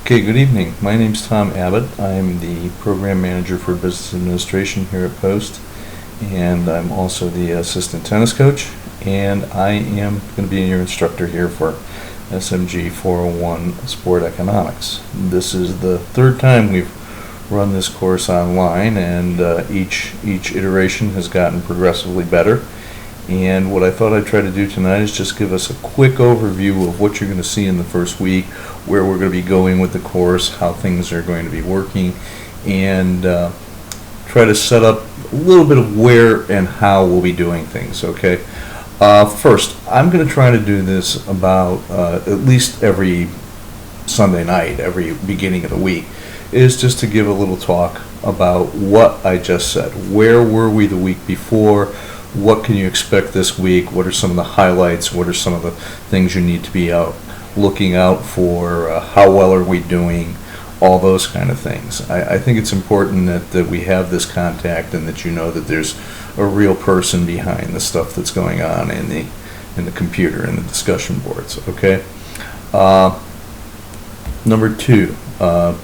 Okay, good evening. My name's Tom Abbott. I'm the program manager for business administration here at Post, and I'm also the assistant tennis coach, and I am going to be your instructor here for SMG 401 Sport Economics. This is the third time we've run this course online, and each iteration has gotten progressively better. And what I thought I'd try to do tonight is just give us a quick overview of what you're going to see in the first week, where we're going to be going with the course, how things are going to be working, and try to set up a little bit of where and how we'll be doing things, okay? First, I'm going to try to do this about at least every Sunday night, every beginning of the week, is just to give a little talk about what I just said. Where were we the week before? What can you expect this week? What are some of the highlights? What are some of the things you need to be looking out for? How well are we doing? All those kind of things. I think it's important that we have this contact and that you know that there's a real person behind the stuff that's going on in the computer and the discussion boards. Okay. Number two, the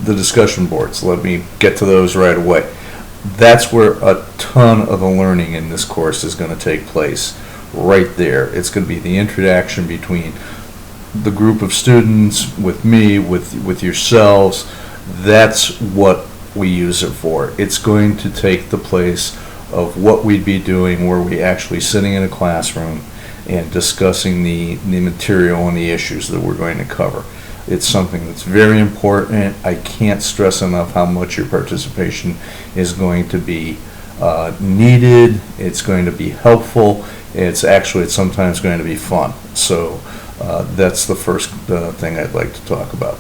discussion boards. Let me get to those right away. That's where a ton of the learning in this course is going to take place, right there. It's going to be the interaction between the group of students, with me, with yourselves. That's what we use it for. It's going to take the place of what we'd be doing were we actually sitting in a classroom and discussing the material and the issues that we're going to cover. It's something that's very important. I can't stress enough how much your participation is going to be needed. It's going to be helpful. It's sometimes going to be fun. So that's the first thing I'd like to talk about.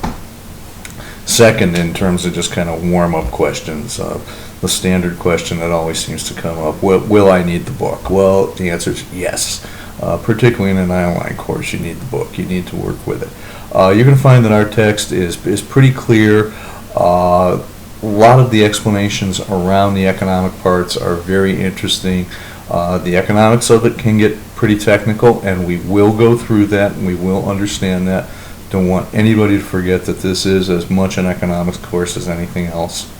Second, in terms of just kind of warm-up questions, the standard question that always seems to come up, will I need the book? Well, the answer is yes. Particularly in an online course, you need the book. You need to work with it. You're going to find that our text is pretty clear. A lot of the explanations around the economic parts are very interesting. The economics of it can get pretty technical, and we will go through that, and we will understand that. Don't want anybody to forget that this is as much an economics course as anything else.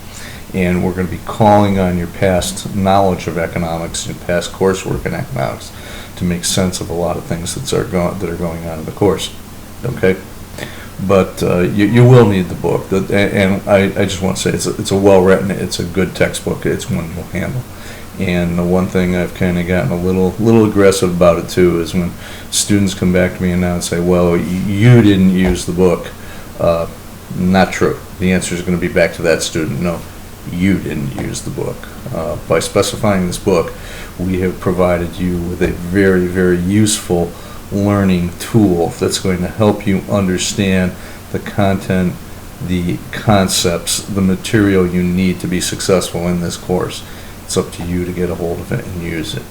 And we're going to be calling on your past knowledge of economics and past coursework in economics to make sense of a lot of things that are going on in the course. Okay? But you will need the book, and I just want to say it's a well-written, it's a good textbook, it's one you'll handle. And the one thing I've kind of gotten a little aggressive about it too is when students come back to me and now and say, well, you didn't use the book. Not true. The answer is going to be back to that student. No, you didn't use the book. By specifying this book, we have provided you with a very, very useful learning tool that's going to help you understand the content, the concepts, the material you need to be successful in this course. It's up to you to get a hold of it and use it.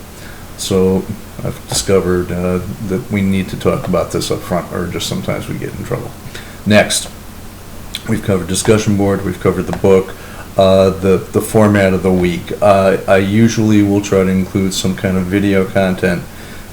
So I've discovered that we need to talk about this up front, or just sometimes we get in trouble. Next, we've covered discussion board, we've covered the book, the format of the week. I usually will try to include some kind of video content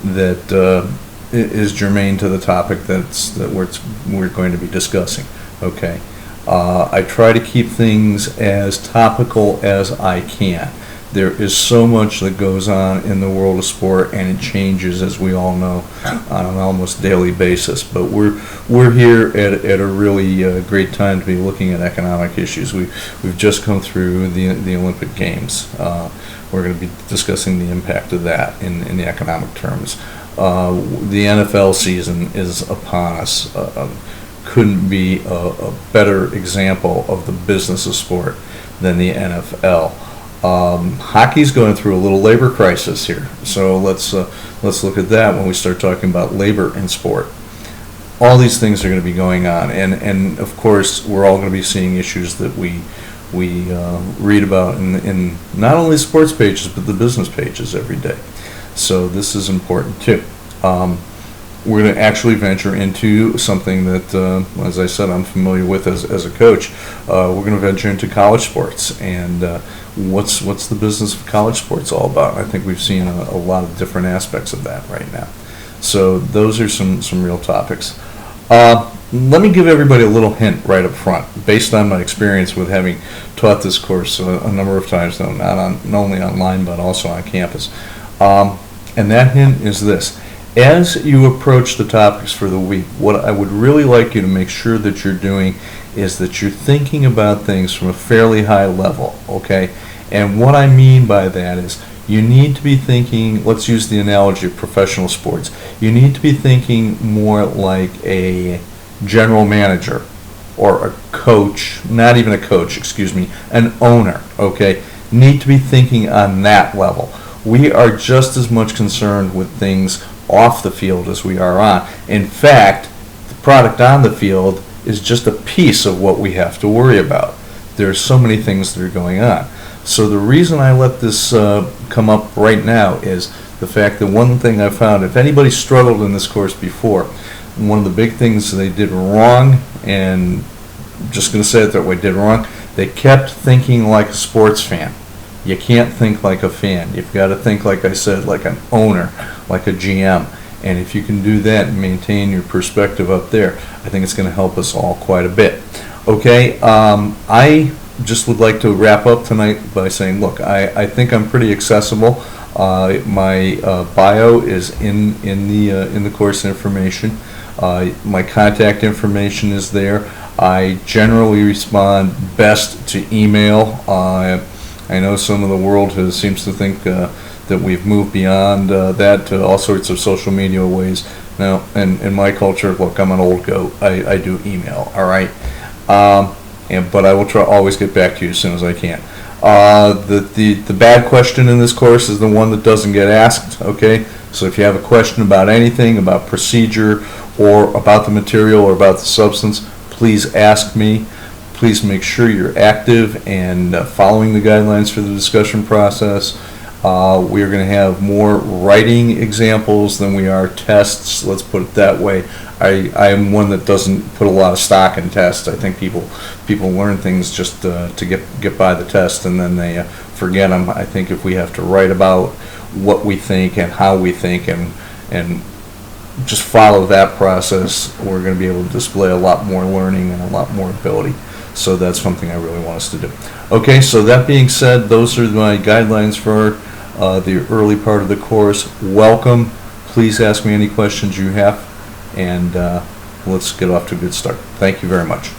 that is germane to the topic that we're going to be discussing. Okay, I try to keep things as topical as I can. There is so much that goes on in the world of sport, and it changes, as we all know, on an almost daily basis. But we're here at a really great time to be looking at economic issues. We've just come through the Olympic Games. We're going to be discussing the impact of that in the economic terms. The NFL season is upon us. Couldn't be a better example of the business of sport than the NFL. Hockey's going through a little labor crisis here, so let's look at that when we start talking about labor in sport. All these things are going to be going on, and of course we're all going to be seeing issues that we read about in not only sports pages but the business pages every day. So this is important too. We're going to actually venture into something that, as I said, I'm familiar with as a coach. We're going to venture into college sports, and what's the business of college sports all about? I think we've seen a lot of different aspects of that right now. So those are some real topics. let me give everybody a little hint right up front, based on my experience with having taught this course a number of times now, not only online but also on campus. And that hint is this. As you approach the topics for the week, what I would really like you to make sure that you're doing is that you're thinking about things from a fairly high level, okay? And what I mean by that is you need to be thinking, let's use the analogy of professional sports, you need to be thinking more like a general manager or a coach, not even a coach, excuse me, an owner, okay? Need to be thinking on that level. We are just as much concerned with things off the field as we are on. In fact, the product on the field is just a piece of what we have to worry about. There's so many things that are going on. So the reason I let this come up right now is the fact that one thing I found, if anybody struggled in this course before, one of the big things they did wrong, and I'm just going to say it that way, did wrong, they kept thinking like a sports fan. You can't think like a fan. You've got to think, like I said, like an owner, like a GM. And if you can do that and maintain your perspective up there, I think it's going to help us all quite a bit. Okay, I just would like to wrap up tonight by saying, look, I think I'm pretty accessible. My bio is in the course information. My contact information is there. I generally respond best to email. I know some of the world seems to think that we've moved beyond that to all sorts of social media ways. Now, in my culture, look, I'm an old goat. I do email, all right? But I will try always get back to you as soon as I can. The bad question in this course is the one that doesn't get asked, okay? So if you have a question about anything, about procedure, or about the material, or about the substance, please ask me. Please make sure you're active and following the guidelines for the discussion process. We are going to have more writing examples than we are tests, let's put it that way. I am one that doesn't put a lot of stock in tests. I think people learn things just to get by the test, and then they forget them. I think if we have to write about what we think and how we think and just follow that process, we're going to be able to display a lot more learning and a lot more ability. So that's something I really want us to do. Okay, so that being said, those are my guidelines for the early part of the course. Welcome. Please ask me any questions you have, and let's get off to a good start. Thank you very much.